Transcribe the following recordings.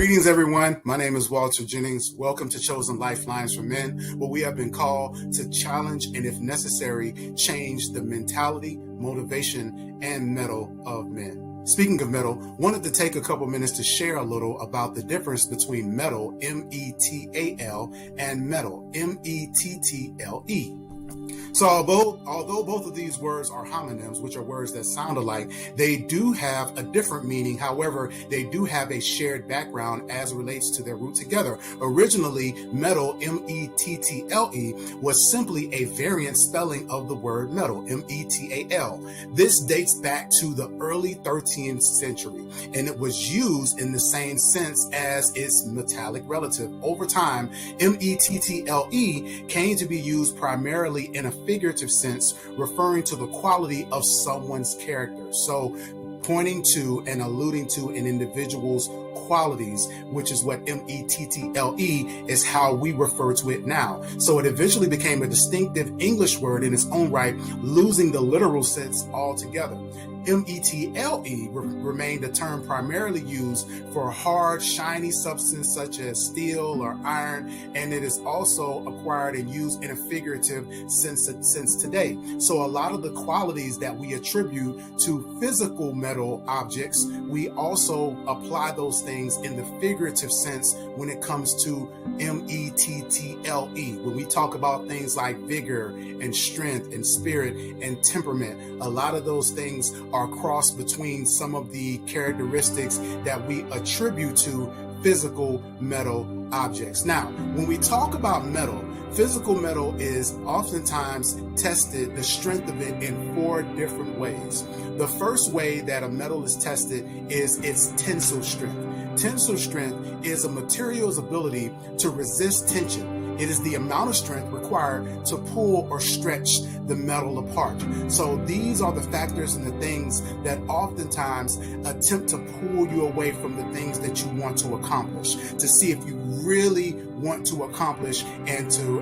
Greetings, everyone. My name is Walter Jennings. Welcome to Chosen Lifelines for Men, where we have been called to challenge and, if necessary, change the mentality, motivation, and mettle of men. Speaking of mettle, wanted to take a couple minutes to share a little about the difference between mettle, M-E-T-A-L, and mettle, M-E-T-T-L-E. So although both of these words are homonyms, which are words that sound alike, they do have a different meaning. However, they do have a shared background as it relates to their root together. Originally, mettle, M-E-T-T-L-E, was simply a variant spelling of the word metal, M-E-T-A-L. This dates back to the early 13th century, and it was used in the same sense as its metallic relative. Over time, M-E-T-T-L-E came to be used primarily in a figurative sense, referring to the quality of someone's character. So pointing to and alluding to an individual's qualities, which is what M-E-T-T-L-E is how we refer to it now. So it eventually became a distinctive English word in its own right, losing the literal sense altogether. M-E-T-L-E remained a term primarily used for a hard, shiny substance such as steel or iron, and it is also acquired and used in a figurative sense since today. So a lot of the qualities that we attribute to physical metal objects, we also apply those things in the figurative sense when it comes to M-E-T-T-L-E. When we talk about things like vigor and strength and spirit and temperament, a lot of those things are crossed between some of the characteristics that we attribute to physical metal objects. Now, when we talk about metal, physical metal is oftentimes tested, the strength of it, in 4 different ways. The first way that a metal is tested is its tensile strength. Tensile strength is a material's ability to resist tension. It is the amount of strength required to pull or stretch the metal apart. So these are the factors and the things that oftentimes attempt to pull you away from the things that you want to accomplish, to see if you really want to accomplish and to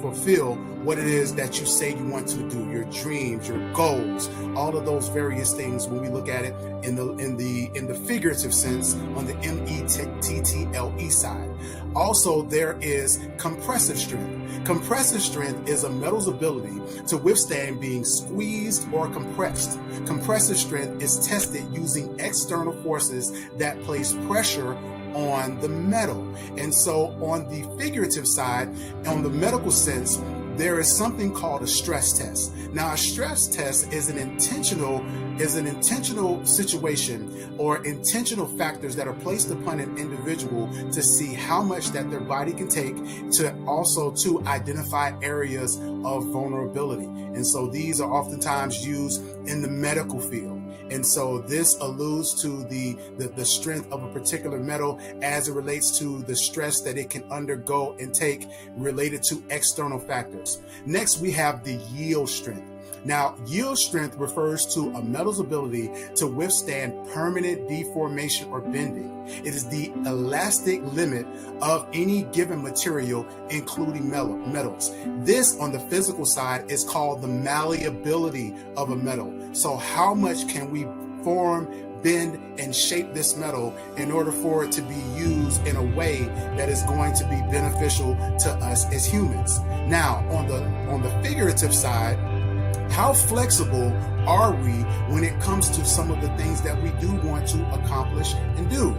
fulfill what it is that you say you want to do, your dreams, your goals, all of those various things when we look at it in the figurative sense on the M-E-T-T-L-E side. Also, there is compressive strength. Compressive strength is a metal's ability to withstand being squeezed or compressed. Compressive strength is tested using external forces that place pressure on the metal. And so on the figurative side, on the medical sense, there is something called a stress test. Now, a stress test is an intentional situation or intentional factors that are placed upon an individual to see how much that their body can take, to also to identify areas of vulnerability. And so these are oftentimes used in the medical field. And so this alludes to the strength of a particular metal as it relates to the stress that it can undergo and take related to external factors. Next, we have the yield strength. Now, yield strength refers to a metal's ability to withstand permanent deformation or bending. It is the elastic limit of any given material, including metals. This, on the physical side, is called the malleability of a metal. So how much can we form, bend, and shape this metal in order for it to be used in a way that is going to be beneficial to us as humans? Now, on the figurative side, how flexible are we when it comes to some of the things that we do want to accomplish and do?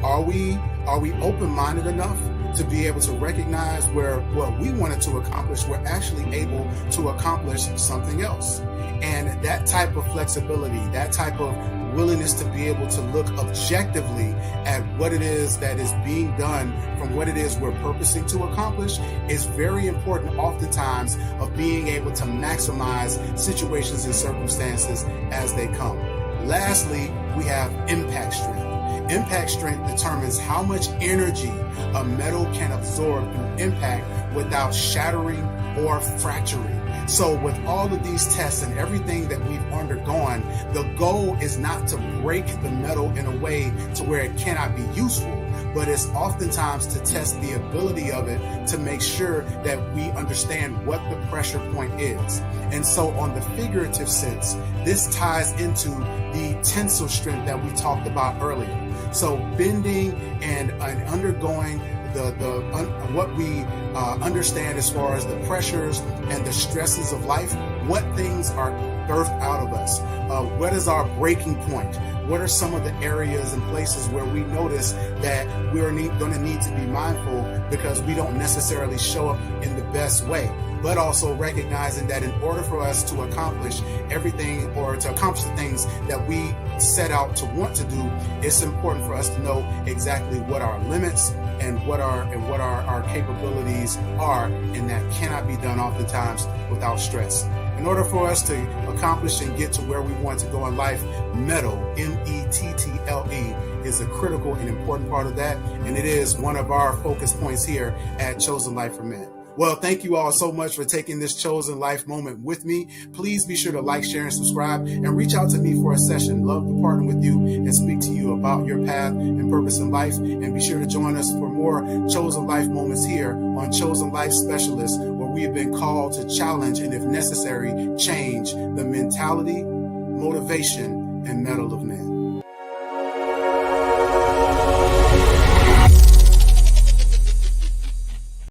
Are we open-minded enough to be able to recognize where what we wanted to accomplish, we're actually able to accomplish something else? And that type of flexibility, that type of willingness to be able to look objectively at what it is that is being done from what it is we're purposing to accomplish is very important oftentimes of being able to maximize situations and circumstances as they come. Lastly, we have impact strength. Impact strength determines how much energy a metal can absorb through impact without shattering or fracturing. So with all of these tests and everything that we've undergone, the goal is not to break the metal in a way to where it cannot be useful, but it's oftentimes to test the ability of it to make sure that we understand what the pressure point is. And so on the figurative sense, this ties into the tensile strength that we talked about earlier. So bending and undergoing what we understand as far as the pressures and the stresses of life, what things are birthed out of us, what is our breaking point, what are some of the areas and places where we notice that we're going to need to be mindful because we don't necessarily show up in the best way, but also recognizing that in order for us to accomplish everything or to accomplish the things that we set out to want to do, it's important for us to know exactly what our limits and what our capabilities are, and that cannot be done oftentimes without stress. In order for us to accomplish and get to where we want to go in life, Mettle, Mettle, is a critical and important part of that, and it is one of our focus points here at Chosen Life for Men. Well, thank you all so much for taking this Chosen Life moment with me. Please be sure to like, share, and subscribe, and reach out to me for a session. Love to partner with you and speak to you about your path and purpose in life. And be sure to join us for more Chosen Life moments here on Chosen Life Specialists, where we have been called to challenge and, if necessary, change the mentality, motivation, and mettle of men.